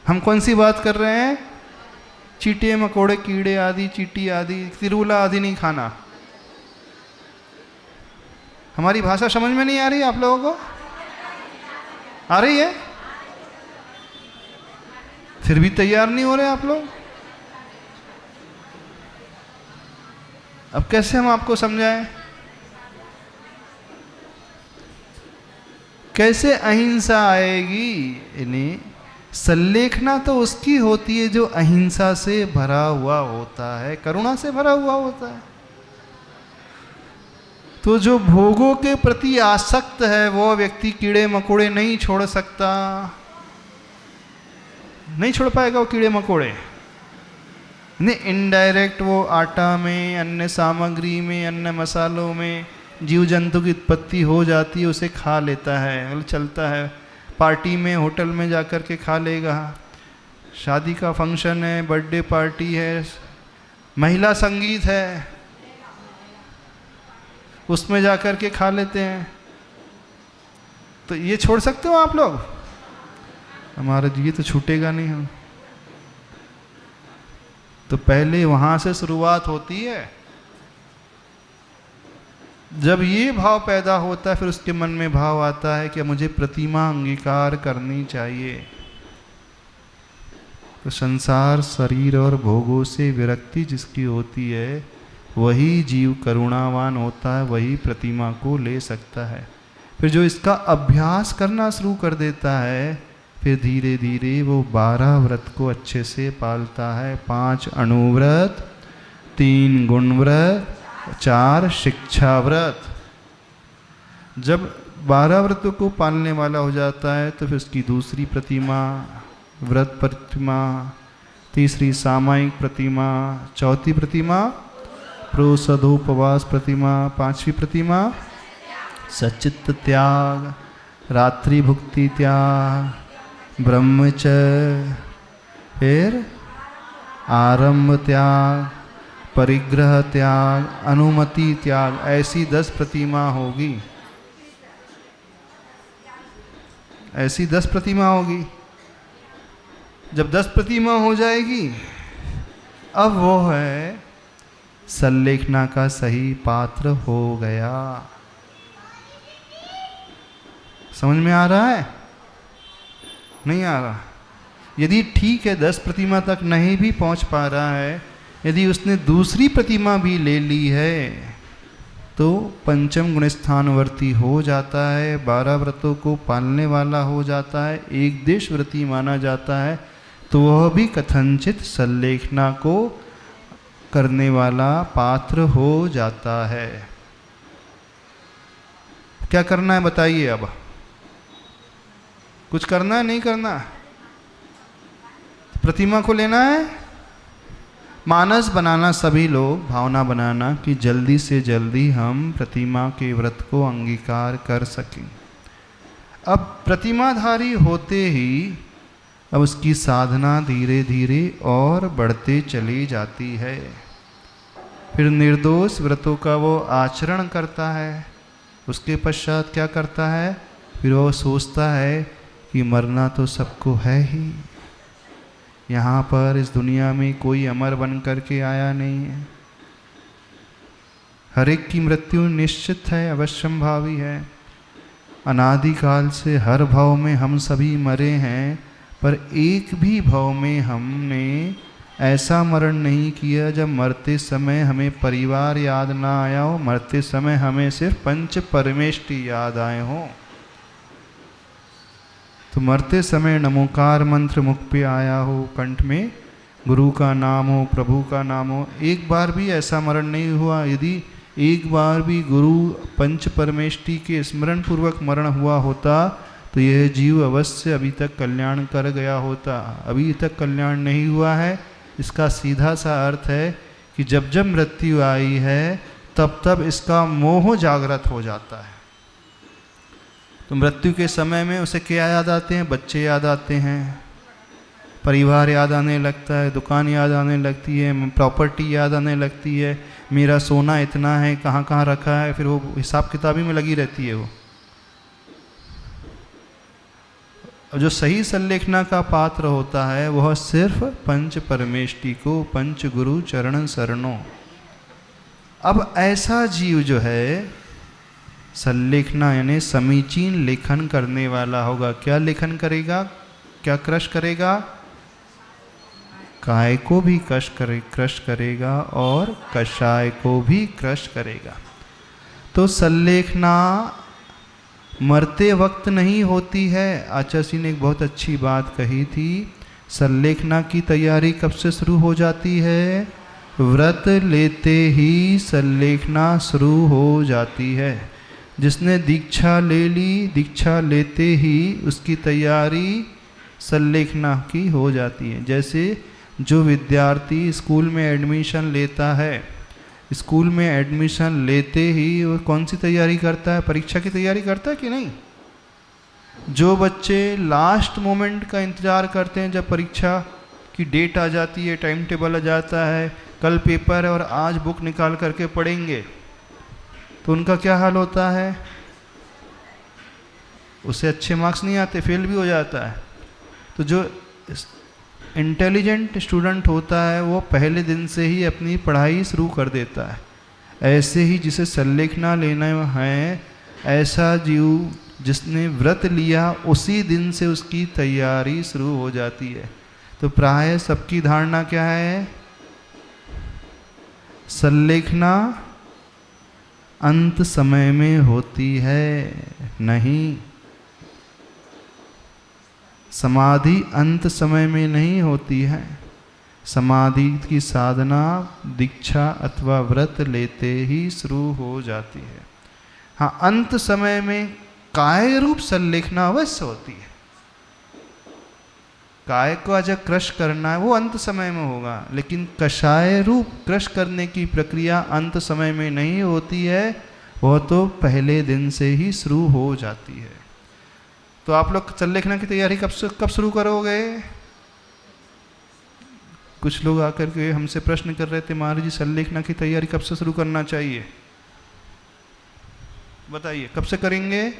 Speaker 1: हम कौन सी बात कर रहे हैं? चीटे मकोड़े, कीड़े आदि, चीटी आदि, तिरुला आदि नहीं खाना। हमारी भाषा समझ में नहीं आ रही आप लोगों को? आ रही है? फिर भी तैयार नहीं हो रहे आप लोग। अब कैसे हम आपको समझाएं? कैसे अहिंसा आएगी? यानी संलेखना तो उसकी होती है जो अहिंसा से भरा हुआ होता है, करुणा से भरा हुआ होता है। तो जो भोगों के प्रति आसक्त है वो व्यक्ति कीड़े मकोड़े नहीं छोड़ सकता, नहीं छोड़ पाएगा वो कीड़े मकोड़े। नहीं, इनडायरेक्ट वो आटा में, अन्य सामग्री में, अन्य मसालों में जीव जंतु की उत्पत्ति हो जाती है, उसे खा लेता है, मतलब चलता है। पार्टी में, होटल में जाकर के खा लेगा, शादी का फंक्शन है, बर्थडे पार्टी है, महिला संगीत है, उसमें जाकर के खा लेते हैं। तो ये छोड़ सकते हो आप लोग? हमारा ये तो छूटेगा नहीं हम। तो पहले वहाँ से शुरुआत होती है। जब ये भाव पैदा होता है फिर उसके मन में भाव आता है कि मुझे प्रतिमा अंगीकार करनी चाहिए। तो संसार, शरीर और भोगों से विरक्ति जिसकी होती है वही जीव करुणावान होता है, वही प्रतिमा को ले सकता है। फिर जो इसका अभ्यास करना शुरू कर देता है फिर धीरे धीरे वो 12 व्रत को अच्छे से पालता है। 5 अणुव्रत, 3 गुण व्रत, 4 शिक्षा व्रत। जब 12 व्रतों को पालने वाला हो जाता है तो फिर उसकी दूसरी प्रतिमा व्रत प्रतिमा, तीसरी सामायिक प्रतिमा, चौथी प्रतिमा प्रोसधोपवास प्रतिमा, पांचवी प्रतिमा सचित्त त्याग, रात्रि भुक्ति त्याग, ब्रह्मचर्य, फिर आरंभ त्याग, परिग्रह त्याग, अनुमति त्याग, ऐसी 10 प्रतिमा होगी। ऐसी 10 प्रतिमा होगी। जब 10 प्रतिमा हो जाएगी अब वो है संलेखना का सही पात्र हो गया। समझ में आ रहा है? नहीं आ रहा? यदि ठीक है 10 प्रतिमा तक नहीं भी पहुंच पा रहा है, यदि उसने दूसरी प्रतिमा भी ले ली है तो पंचम गुण स्थानवर्ती हो जाता है, 12 व्रतों को पालने वाला हो जाता है, एक देश व्रती माना जाता है, तो वह भी कथनचित संलेखना को करने वाला पात्र हो जाता है। क्या करना है बताइए? अब कुछ करना है नहीं करना? प्रतिमा को लेना है, मानस बनाना, सभी लोग भावना बनाना कि जल्दी से जल्दी हम प्रतिमा के व्रत को अंगीकार कर सकें। अब प्रतिमाधारी होते ही अब उसकी साधना धीरे धीरे और बढ़ते चली जाती है। फिर निर्दोष व्रतों का वो आचरण करता है। उसके पश्चात क्या करता है? फिर वो सोचता है कि मरना तो सबको है ही, यहाँ पर इस दुनिया में कोई अमर बन करके आया नहीं है, हर एक की मृत्यु निश्चित है, अवश्यंभावी है। अनादिकाल से हर भाव में हम सभी मरे हैं, पर एक भी भाव में हमने ऐसा मरण नहीं किया जब मरते समय हमें परिवार याद ना आया हो, मरते समय हमें सिर्फ पंच परमेष्टि याद आए हों। तो मरते समय नमोकार मंत्र मुख पे आया हो, कंठ में गुरु का नाम हो, प्रभु का नाम हो, एक बार भी ऐसा मरण नहीं हुआ। यदि एक बार भी गुरु पंच परमेष्टि के स्मरण पूर्वक मरण हुआ होता तो यह जीव अवश्य अभी तक कल्याण कर गया होता। अभी तक कल्याण नहीं हुआ है, इसका सीधा सा अर्थ है कि जब जब मृत्यु आई है तब तब इसका मोह जागृत हो जाता है। तो मृत्यु के समय में उसे क्या याद आते हैं? बच्चे याद आते हैं, परिवार याद आने लगता है, दुकान याद आने लगती है, प्रॉपर्टी याद आने लगती है, मेरा सोना इतना है, कहाँ कहाँ रखा है, फिर वो हिसाब किताबी में लगी रहती है वो। जो सही संलेखना का पात्र होता है वह सिर्फ पंच परमेष्टि को, पंच गुरु चरण शरणों। अब ऐसा जीव जो है संलेखना यानी समीचीन लेखन करने वाला होगा। क्या लेखन करेगा? क्या क्रश करेगा? काय को भी क्रश करेगा और कषाय को भी क्रश करेगा। तो संलेखना मरते वक्त नहीं होती है। आचार्य जी ने एक बहुत अच्छी बात कही थी, संलेखना की तैयारी कब से शुरू हो जाती है? व्रत लेते ही संलेखना शुरू हो जाती है। जिसने दीक्षा ले ली, दीक्षा लेते ही उसकी तैयारी संलेखना की हो जाती है। जैसे जो विद्यार्थी स्कूल में एडमिशन लेता है, स्कूल में एडमिशन लेते ही वो कौन सी तैयारी करता है? परीक्षा की तैयारी करता है कि नहीं? जो बच्चे लास्ट मोमेंट का इंतज़ार करते हैं, जब परीक्षा की डेट आ जाती है, टाइम टेबल आ जाता है, कल पेपर है और आज बुक निकाल करके पढ़ेंगे, तो उनका क्या हाल होता है? उसे अच्छे मार्क्स नहीं आते, फेल भी हो जाता है। तो जो इंटेलिजेंट स्टूडेंट होता है वो पहले दिन से ही अपनी पढ़ाई शुरू कर देता है। ऐसे ही जिसे संलेखना लेना है, ऐसा जीव जिसने व्रत लिया उसी दिन से उसकी तैयारी शुरू हो जाती है। तो प्राय सबकी धारणा क्या है? संलेखना अंत समय में होती है, नहीं। समाधि अंत समय में नहीं होती है। समाधि की साधना दीक्षा अथवा व्रत लेते ही शुरू हो जाती है। हाँ, अंत समय में काय रूप संलेखना अवश्य होती है। काय को जब क्रश करना है वो अंत समय में होगा, लेकिन कषाय रूप क्रश करने की प्रक्रिया अंत समय में नहीं होती है, वह तो पहले दिन से ही शुरू हो जाती है। तो आप लोग संलेखना की तैयारी कब शुरू करोगे? कुछ लोग आकर के हमसे प्रश्न कर रहे थे, महाराज जी संलेखना की तैयारी कब से शुरू करना चाहिए? बताइए कब से करेंगे?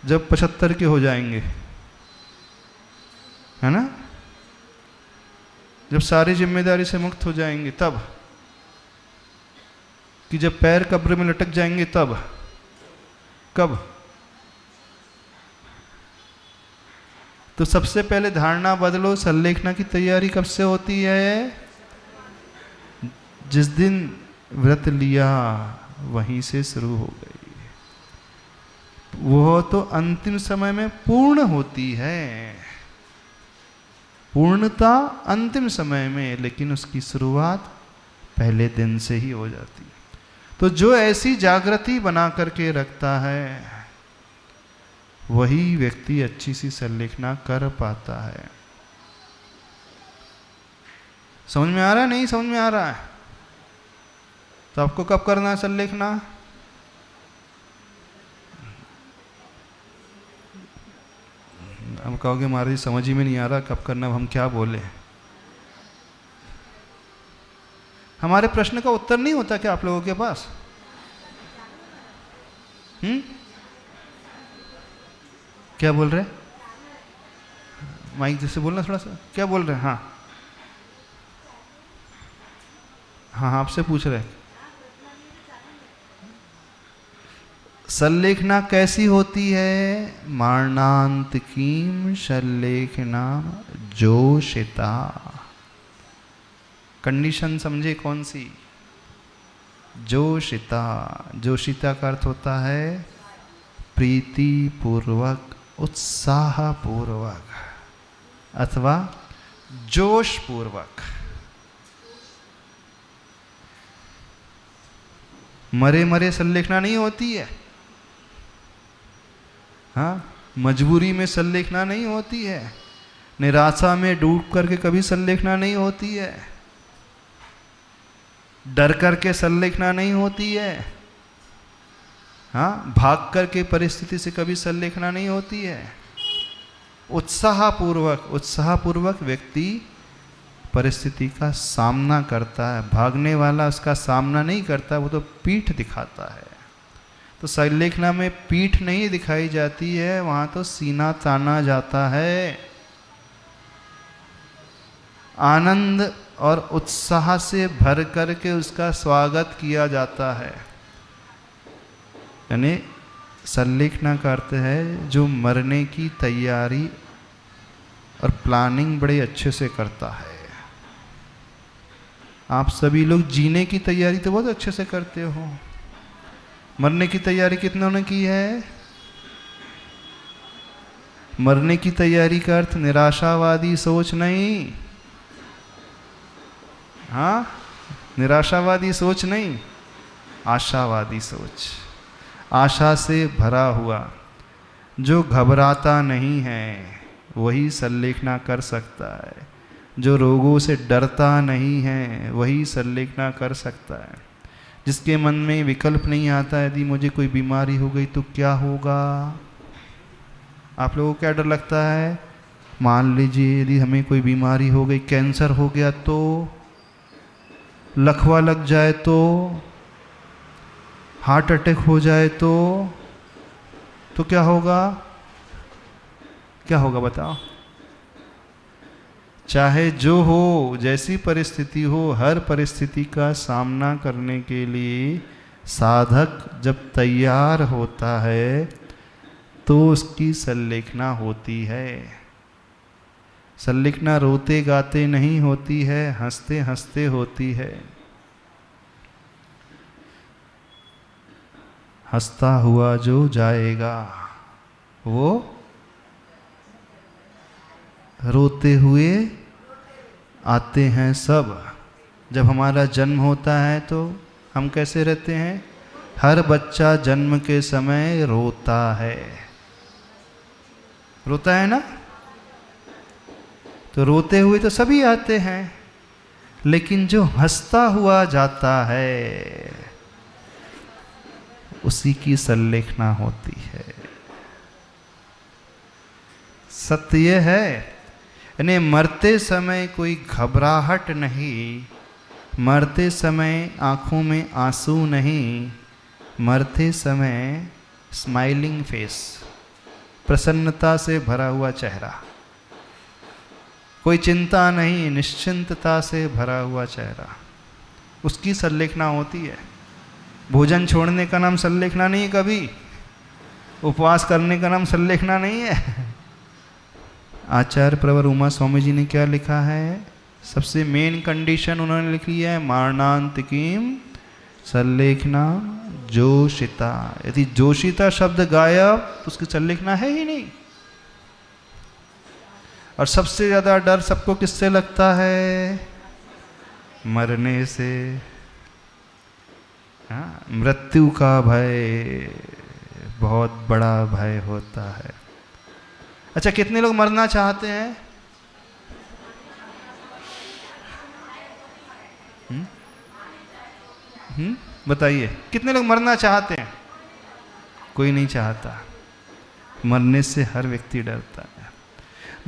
Speaker 1: जब 75 के हो जाएंगे, है ना? जब सारी जिम्मेदारी से मुक्त हो जाएंगे तब? कि जब पैर कब्र में लटक जाएंगे तब? कब? तो सबसे पहले धारणा बदलो, संलेखना की तैयारी कब से होती है? जिस दिन व्रत लिया वहीं से शुरू हो गई। वो तो अंतिम समय में पूर्ण होती है, पूर्णता अंतिम समय में, लेकिन उसकी शुरुआत पहले दिन से ही हो जाती है। तो जो ऐसी जागृति बना करके रखता है वही व्यक्ति अच्छी सी संलेखना कर पाता है। समझ में आ रहा है? नहीं समझ में आ रहा है? तो आपको कब करना है संलेखना? अब कहोगे महाराज समझ ही में नहीं आ रहा कब करना, अब हम क्या बोले? हमारे प्रश्न का उत्तर नहीं होता क्या आप लोगों के पास? क्या बोल रहे? माइक जैसे बोलना थोड़ा सा। क्या बोल रहे हैं? हाँ हाँ आपसे पूछ रहे। संलेखना कैसी होती है? मारणांत कीम संलेखना जोशिता। कंडीशन समझे कौन सी? जोशिता। जोशिता का अर्थ होता है प्रीति पूर्वक, उत्साह पूर्वक अथवा जोश पूर्वक। मरे मरे संलेखना नहीं होती है। हाँ, मजबूरी में संलेखना नहीं होती है, निराशा में डूब करके कभी संलेखना नहीं होती है, डर करके संलेखना नहीं होती है, हाँ, भाग करके परिस्थिति से कभी संलेखना नहीं होती है। उत्साहपूर्वक व्यक्ति परिस्थिति का सामना करता है। भागने वाला उसका सामना नहीं करता, वो तो पीठ दिखाता है। तो संलेखना में पीठ नहीं दिखाई जाती है, वहाँ तो सीना ताना जाता है। आनंद और उत्साह से भर करके उसका स्वागत किया जाता है। यानी संलेखना का अर्थ है जो मरने की तैयारी और प्लानिंग बड़े अच्छे से करता है। आप सभी लोग जीने की तैयारी तो बहुत अच्छे से करते हो, मरने की तैयारी कितनों ने की है? मरने की तैयारी का अर्थ निराशावादी सोच नहीं, हाँ, निराशावादी सोच नहीं, आशावादी सोच। आशा से भरा हुआ, जो घबराता नहीं है वही संलेखना कर सकता है। जो रोगों से डरता नहीं है वही संलेखना कर सकता है। जिसके मन में विकल्प नहीं आता, यदि मुझे कोई बीमारी हो गई तो क्या होगा? आप लोगों को क्या डर लगता है? मान लीजिए यदि हमें कोई बीमारी हो गई, कैंसर हो गया तो, लकवा लग जाए तो, हार्ट अटैक हो जाए तो क्या होगा? क्या होगा बताओ? चाहे जो हो, जैसी परिस्थिति हो, हर परिस्थिति का सामना करने के लिए साधक जब तैयार होता है तो उसकी संलेखना होती है। संलेखना रोते गाते नहीं होती है, हंसते हंसते होती है। हंसता हुआ जो जाएगा वो रोते हुए आते हैं सब। जब हमारा जन्म होता है तो हम कैसे रहते हैं? हर बच्चा जन्म के समय रोता है, रोता है ना? तो रोते हुए तो सभी आते हैं, लेकिन जो हंसता हुआ जाता है उसी की संलेखना होती है। सत्य यह है, यानी मरते समय कोई घबराहट नहीं, मरते समय आंखों में आंसू नहीं, मरते समय स्माइलिंग फेस, प्रसन्नता से भरा हुआ चेहरा, कोई चिंता नहीं, निश्चिंतता से भरा हुआ चेहरा, उसकी संलेखना होती है। भोजन छोड़ने का नाम संलेखना नहीं है कभी, उपवास करने का नाम संलेखना नहीं है। आचार्य प्रवर उमा स्वामी जी ने क्या लिखा है? सबसे मेन कंडीशन उन्होंने लिखी है, मारणांतिकीम संलेखना जोशिता। यदि जोशिता शब्द गायब तो उसकी संलेखना है ही नहीं। और सबसे ज्यादा डर सबको किससे लगता है? मरने से। हाँ, मृत्यु का भय बहुत बड़ा भय होता है। अच्छा, कितने लोग मरना चाहते हैं? बताइए, कितने लोग मरना चाहते हैं? कोई नहीं चाहता। मरने से हर व्यक्ति डरता है।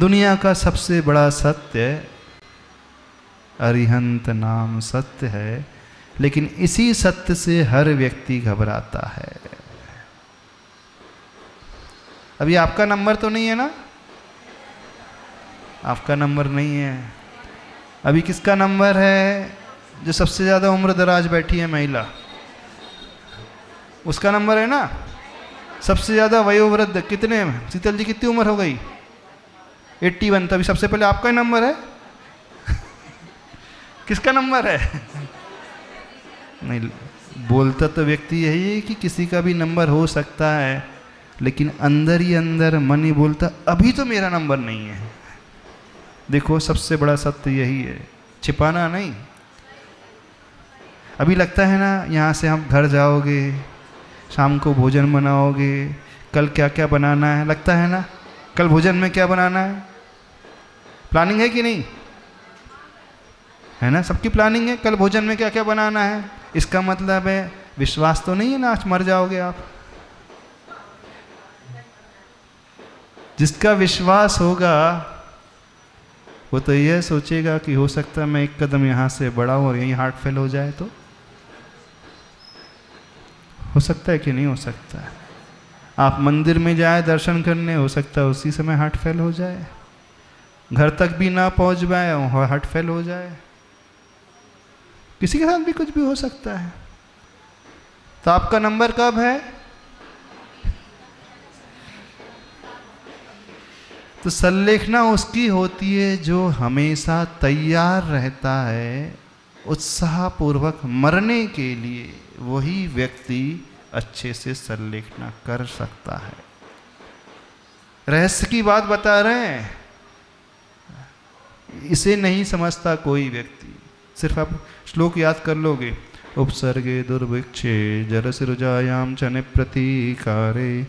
Speaker 1: दुनिया का सबसे बड़ा सत्य अरिहंत नाम सत्य है, लेकिन इसी सत्य से हर व्यक्ति घबराता है। अभी आपका नंबर तो नहीं है ना? आपका नंबर नहीं है। अभी किसका नंबर है? जो सबसे ज्यादा उम्र दराज बैठी है महिला, उसका नंबर है ना? सबसे ज्यादा वयोवृद्ध कितने? शीतल जी कितनी उम्र हो गई? 81। तभी सबसे पहले आपका ही नंबर है। किसका नंबर है? नहीं, बोलता तो व्यक्ति यही है कि किसी का भी नंबर हो सकता है, लेकिन अंदर ही अंदर मन ही बोलता अभी तो मेरा नंबर नहीं है। देखो, सबसे बड़ा सत्य यही है, छिपाना नहीं। अभी लगता है ना, यहाँ से हम घर जाओगे, शाम को भोजन बनाओगे, कल क्या क्या बनाना है, लगता है ना कल भोजन में क्या बनाना है? प्लानिंग है कि नहीं? है ना, सबकी प्लानिंग है कल भोजन में क्या क्या बनाना है। इसका मतलब है विश्वास तो नहीं है ना आज मर जाओगे आप। जिसका विश्वास होगा वो तो यह सोचेगा कि हो सकता है मैं एक कदम यहाँ से बढ़ाऊं और यहीं हार्ट फेल हो जाए। तो हो सकता है कि नहीं हो सकता है? आप मंदिर में जाए दर्शन करने, हो सकता है उसी समय हार्ट फेल हो जाए, घर तक भी ना पहुंच पाए और हार्ट फेल हो जाए। किसी के साथ भी कुछ भी हो सकता है। तो आपका नंबर कब है? तो संलेखना उसकी होती है जो हमेशा तैयार रहता है उत्साहपूर्वक मरने के लिए। वही व्यक्ति अच्छे से संलेखना कर सकता है। रहस्य की बात बता रहे हैं, इसे नहीं समझता कोई व्यक्ति। सिर्फ आप श्लोक याद कर लोगे, उपसर्गे दुर्भिक्षे जलसृजायाम च निप्रतीकारे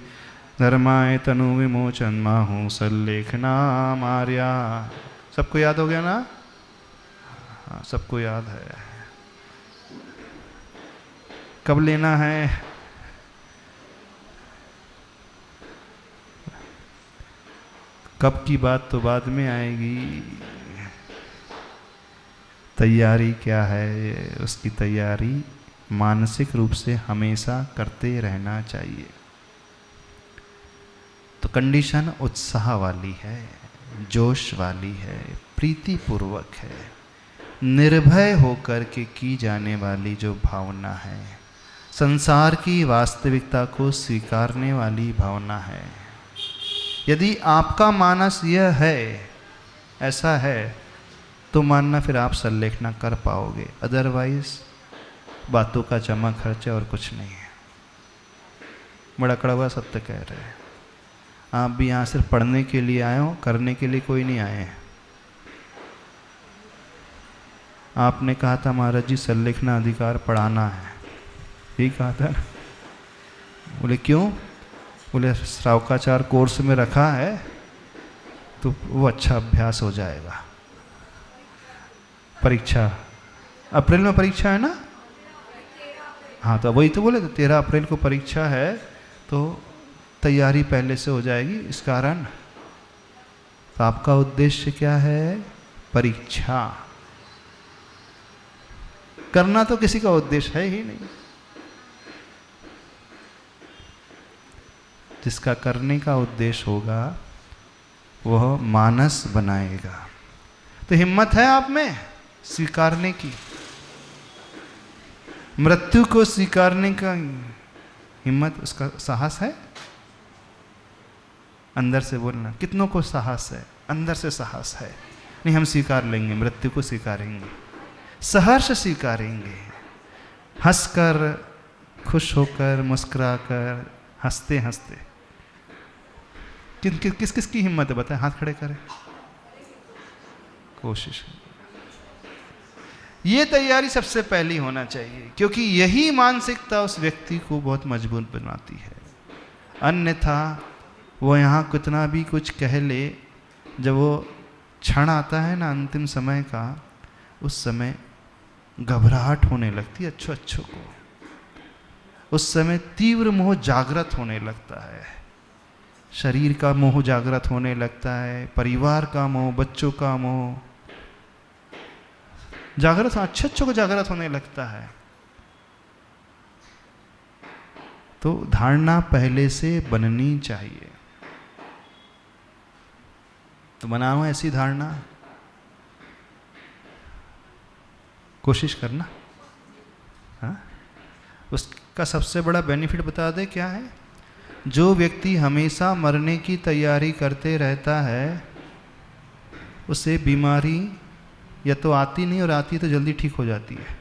Speaker 1: धर्माय तनु विमोचन माहु संलेखना मार्या। सबको याद हो गया ना? हाँ, सबको याद है। कब लेना है? कब की बात तो बाद में आएगी। तैयारी क्या है? उसकी तैयारी मानसिक रूप से हमेशा करते रहना चाहिए। तो कंडीशन उत्साह वाली है, जोश वाली है, प्रीतिपूर्वक है, निर्भय होकर के की जाने वाली जो भावना है, संसार की वास्तविकता को स्वीकारने वाली भावना है। यदि आपका मानस यह है, ऐसा है, तो मानना फिर आप संलेखना कर पाओगे। अदरवाइज बातों का जमा खर्च है और कुछ नहीं है। बड़ा कड़वा सत्य कह रहे हैं। आप भी यहाँ सिर्फ पढ़ने के लिए आए हो, करने के लिए कोई नहीं आए हैं। आपने कहा था महाराज जी संलेखना अधिकार पढ़ाना है, यही कहा था ना? बोले क्यों? बोले श्रावकाचार कोर्स में रखा है तो वो अच्छा अभ्यास हो जाएगा। परीक्षा अप्रैल में परीक्षा है ना? हाँ, तो वही तो बोले, तो 13 अप्रैल को परीक्षा है तो तैयारी पहले से हो जाएगी इस कारण। तो आपका उद्देश्य क्या है? परीक्षा। करना तो किसी का उद्देश्य है ही नहीं। जिसका करने का उद्देश्य होगा वह मानस बनाएगा। तो हिम्मत है आप में स्वीकारने की, मृत्यु को स्वीकारने का हिम्मत, उसका साहस है? अंदर से बोलना, कितनों को साहस है? अंदर से साहस है, नहीं हम स्वीकार लेंगे, मृत्यु को स्वीकारेंगे, सहर्ष स्वीकारेंगे, हंसकर, खुश होकर, मुस्कुराकर, हंसते हंसते। किस किस की हिम्मत है बताएं, हाथ खड़े करें। कोशिश, ये तैयारी सबसे पहली होना चाहिए, क्योंकि यही मानसिकता उस व्यक्ति को बहुत मजबूत बनाती है। अन्यथा वो यहाँ कितना भी कुछ कह ले, जब वो क्षण आता है ना अंतिम समय का, उस समय घबराहट होने लगती है अच्छों को। उस समय तीव्र मोह जागृत होने लगता है, शरीर का मोह जागृत होने लगता है, परिवार का मोह, बच्चों का मोह जागृत, अच्छों को जागृत होने लगता है। तो धारणा पहले से बननी चाहिए। तो बनाओ ऐसी धारणा, कोशिश करना। हाँ, उसका सबसे बड़ा बेनिफिट बता दे क्या है? जो व्यक्ति हमेशा मरने की तैयारी करते रहता है, उसे बीमारी या तो आती नहीं, और आती तो जल्दी ठीक हो जाती है।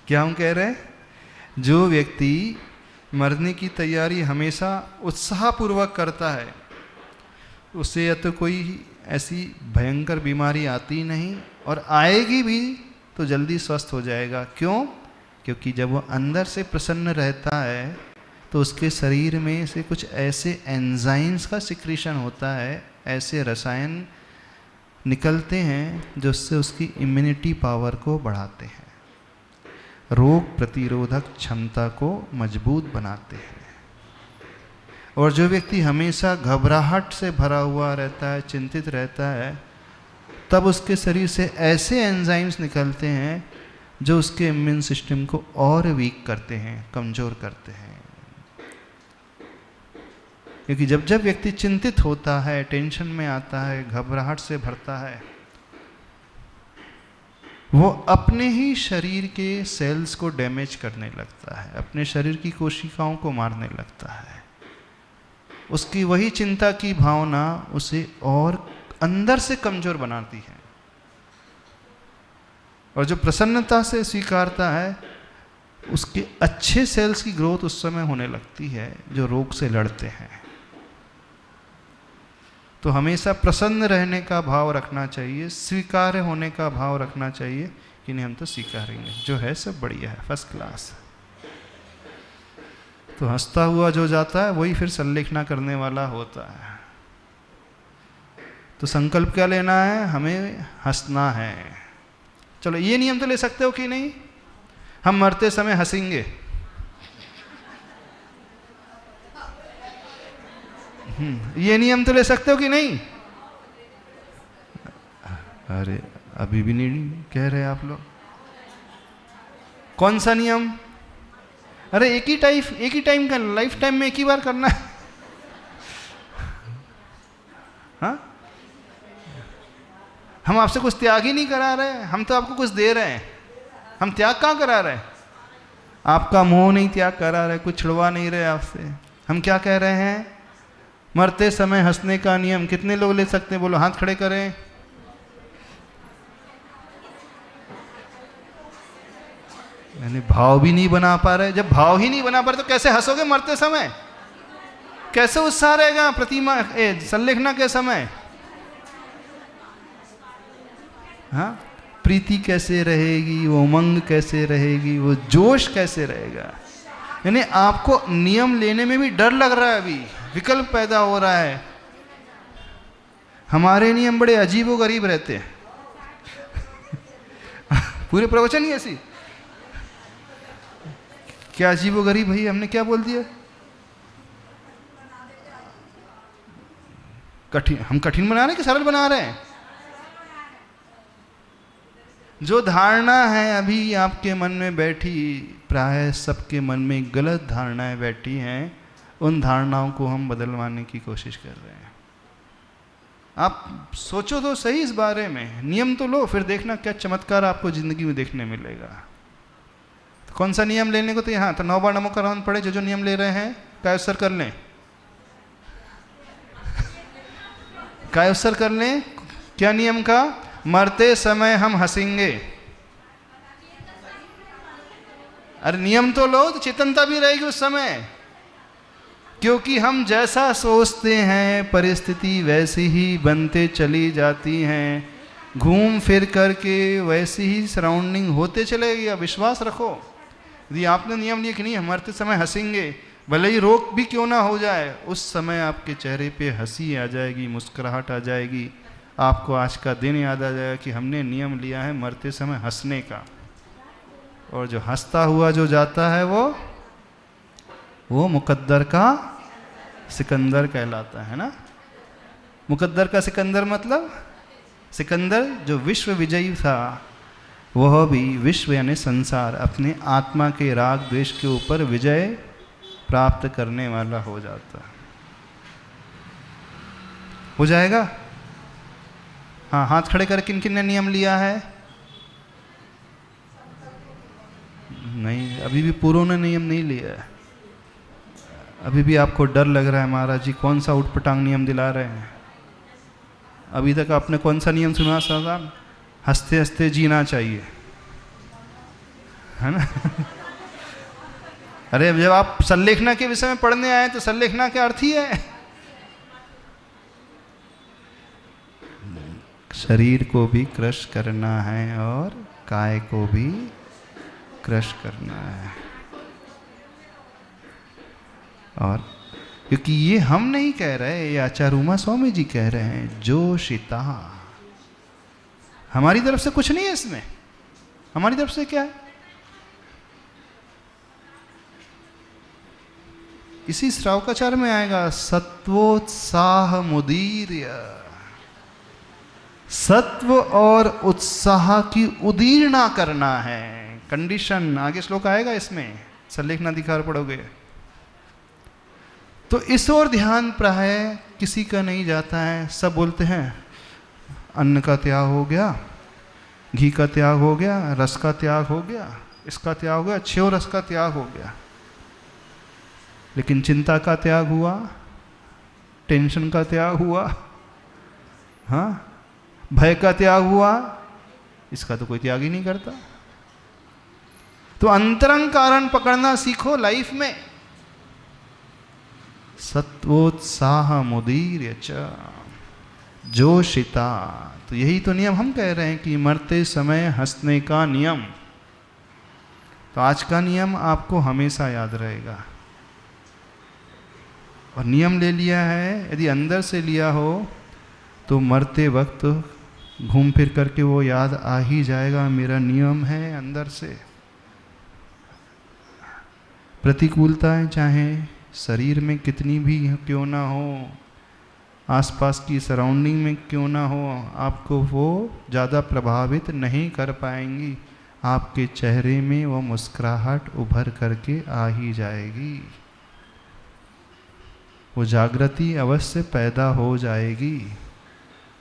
Speaker 1: क्या हम कह रहे हैं? जो व्यक्ति मरने की तैयारी हमेशा उत्साहपूर्वक करता है, उसे या तो कोई ऐसी भयंकर बीमारी आती नहीं, और आएगी भी तो जल्दी स्वस्थ हो जाएगा। क्यों? क्योंकि जब वो अंदर से प्रसन्न रहता है तो उसके शरीर में से कुछ ऐसे एंजाइम्स का सिक्रीशन होता है, ऐसे रसायन निकलते हैं जो उससे उसकी इम्यूनिटी पावर को बढ़ाते हैं, रोग प्रतिरोधक क्षमता को मजबूत बनाते हैं। और जो व्यक्ति हमेशा घबराहट से भरा हुआ रहता है, चिंतित रहता है, तब उसके शरीर से ऐसे एंजाइम्स निकलते हैं जो उसके इम्यून सिस्टम को और वीक करते हैं, कमज़ोर करते हैं। क्योंकि जब जब व्यक्ति चिंतित होता है, टेंशन में आता है, घबराहट से भरता है, वो अपने ही शरीर के सेल्स को डैमेज करने लगता है, अपने शरीर की कोशिकाओं को मारने लगता है। उसकी वही चिंता की भावना उसे और अंदर से कमज़ोर बनाती है। और जो प्रसन्नता से स्वीकारता है, उसके अच्छे सेल्स की ग्रोथ उस समय होने लगती है जो रोग से लड़ते हैं। तो हमेशा प्रसन्न रहने का भाव रखना चाहिए, स्वीकार्य होने का भाव रखना चाहिए कि नहीं हम तो स्वीकारेंगे, जो है सब बढ़िया है, फर्स्ट क्लास। तो हंसता हुआ जो जाता है वही फिर संलेखना करने वाला होता है। तो संकल्प क्या लेना है? हमें हंसना है। चलो ये नियम तो ले सकते हो कि नहीं, हम मरते समय हंसेंगे। ये नियम तो ले सकते हो कि नहीं? अरे अभी भी नहीं कह रहे आप लोग। कौन सा नियम? अरे एक ही टाइम का, लाइफ टाइम में एक ही बार करना है। हाँ, हम आपसे कुछ त्याग ही नहीं करा रहे, हम तो आपको कुछ दे रहे हैं। हम त्याग कहाँ करा रहे हैं? आपका मोह नहीं त्याग करा रहे, कुछ छुड़वा नहीं रहे आपसे। हम क्या कह रहे हैं? मरते समय हंसने का नियम कितने लोग ले सकते हैं? बोलो, हाथ खड़े करें। यानी भाव भी नहीं बना पा रहे। जब भाव ही नहीं बना पा रहे तो कैसे हंसोगे मरते समय? कैसे उत्साह रहेगा प्रतिमा संलेखना के समय? हाँ, प्रीति कैसे रहेगी, वो उमंग कैसे रहेगी, वो जोश कैसे रहेगा? यानी आपको नियम लेने में भी डर लग रहा है, अभी विकल्प पैदा हो रहा है। हमारे नियम बड़े अजीबो गरीब रहते हैं। पूरे प्रवचन ही ऐसी। क्या अजीबो गरीब भाई, हमने क्या बोल दिया? कठिन, हम कठिन बना रहे हैं कि सरल बना रहे हैं? जो धारणा है अभी आपके मन में बैठी, प्राय सबके मन में गलत धारणाएं बैठी हैं, उन धारणाओं को हम बदलवाने की कोशिश कर रहे हैं। आप सोचो तो सही इस बारे में, नियम तो लो, फिर देखना क्या चमत्कार आपको जिंदगी में देखने मिलेगा। तो कौन सा नियम लेने को? तो यहाँ तो 9 बार नमो का राउंड पड़े। जो नियम ले रहे हैं कायोत्सर्ग कर लें, कायोत्सर्ग कर लें। क्या नियम का? मरते समय हम हंसेंगे। अरे नियम तो लो, तो चेतनता भी रहेगी उस समय, क्योंकि हम जैसा सोचते हैं परिस्थिति वैसी ही बनते चली जाती हैं, घूम फिर करके वैसी ही सराउंडिंग होते चलेगी। विश्वास रखो, यदि आपने नियम लिया कि नहीं हम मरते समय हंसेंगे, भले ही रोग भी क्यों ना हो जाए, उस समय आपके चेहरे पे हंसी आ जाएगी, मुस्कुराहट आ जाएगी। आपको आज का दिन याद आ जाएगा कि हमने नियम लिया है मरते समय हंसने का। और जो हंसता हुआ जो जाता है वो मुकद्दर का सिकंदर कहलाता है ना। मुकद्दर का सिकंदर मतलब सिकंदर जो विश्व विजयी था, वह भी विश्व यानी संसार अपने आत्मा के राग द्वेष के ऊपर विजय प्राप्त करने वाला हो जाता। हो जाएगा? हाँ, हाथ खड़े कर किन किन ने नियम लिया है? नहीं, अभी भी पूरों ने नियम नहीं लिया है। अभी भी आपको डर लग रहा है, महाराज जी कौन सा उठपटांग नियम दिला रहे हैं। अभी तक आपने कौन सा नियम सुना साहब? हंसते हंसते जीना चाहिए, है ना। अरे जब आप संलेखना के विषय में पढ़ने आए तो संलेखना का अर्थ ही है शरीर को भी क्रश करना है और काय को भी क्रश करना है। और क्योंकि ये हम नहीं कह रहे, ये आचार्य उमा स्वामी जी कह रहे हैं, जोशिता। हमारी तरफ से कुछ नहीं है इसमें। हमारी तरफ से क्या है? इसी श्रावकाचार में आएगा, सत्वोत्साह मुदीर्य। सत्व और उत्साह की उदीरना करना है, कंडीशन। आगे श्लोक आएगा इसमें, संलेखनाधिकार पढ़ोगे तो इस ओर ध्यान प्राय किसी का नहीं जाता है। सब बोलते हैं अन्न का त्याग हो गया, घी का त्याग हो गया, रस का त्याग हो गया, इसका त्याग हो गया, 6 रस का त्याग हो गया। लेकिन चिंता का त्याग हुआ, टेंशन का त्याग हुआ, हाँ, भय का त्याग हुआ, इसका तो कोई त्याग ही नहीं करता। तो अंतरंग कारण पकड़ना सीखो लाइफ में। सत्वोत्साह मुदीर्य च जोशिता। तो यही तो नियम हम कह रहे हैं कि मरते समय हंसने का नियम। तो आज का नियम आपको हमेशा याद रहेगा। और नियम ले लिया है, यदि अंदर से लिया हो तो मरते वक्त घूम फिर करके वो याद आ ही जाएगा, मेरा नियम है अंदर से। प्रतिकूलताएं चाहे शरीर में कितनी भी क्यों ना हो, आसपास की सराउंडिंग में क्यों ना हो, आपको वो ज़्यादा प्रभावित नहीं कर पाएंगी। आपके चेहरे में वो मुस्कुराहट उभर करके आ ही जाएगी, वो जागृति अवश्य पैदा हो जाएगी।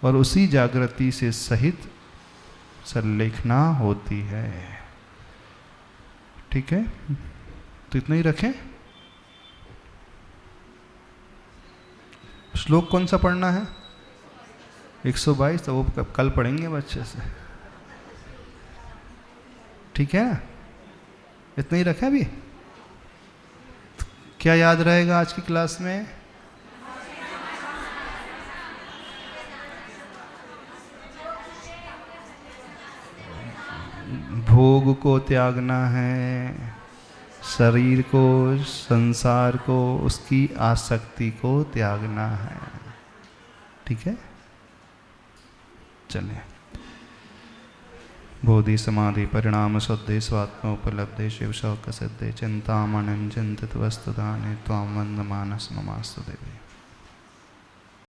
Speaker 1: और उसी जागृति से सहित संलेखना होती है। ठीक है, तो इतना ही रखें। श्लोक कौन सा पढ़ना है? 122। तो वो कल पढ़ेंगे बच्चे से। ठीक है, इतना ही रखें अभी। तो क्या याद रहेगा आज की क्लास में? भोग को त्यागना है, शरीर को, संसार को, उसकी आसक्ति को त्यागना है। ठीक है, चलिए। बोधि समाधि परिणाम शुद्धि स्वात्म उपलब्धि शिव शौक सिद्धि चिंतामणि चिंतित वस्तुदाने त्वां वंदमानस नमास्तु देवी।